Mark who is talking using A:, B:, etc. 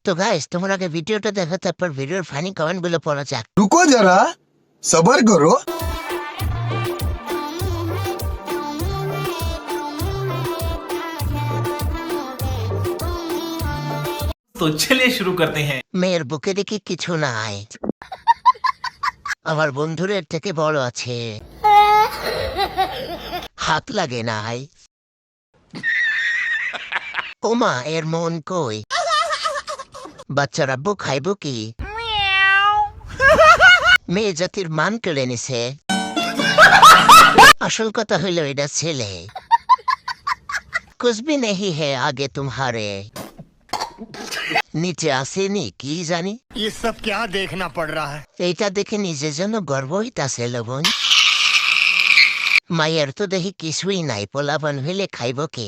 A: তো গাইস, তোমরা আগে ভিডিওটা দেখো, তারপর ভিডিওর ফানি কমেন্ট গুলো পড়া যাক।
B: रुको जरा सबर करो।
C: तो चलिए शुरू करते हैं।
A: মেয়ের বুকে দেখি কিছু নাই, আমার বন্ধুরের থেকে বড় আছে, হাত লাগে নাই। ওমা, এর মন কই? বাচ্চার আব্বু খাইব কি? মেয়ে জাতির মান কেড়ে নিছে। আসল কথা হইল এটা ছেলে। কুছ ভি নেহি হে আগে তুমহারে। নিচে আসেনি কি জানি।
D: ये सब क्या देखना पड़ रहा है।
A: এইটা দেখে নিজের জন্য গর্ব হইতাছে লবণ। মায়ের তো দেখি কিছুই নাই, পোলাপান হইলে খাইব কে?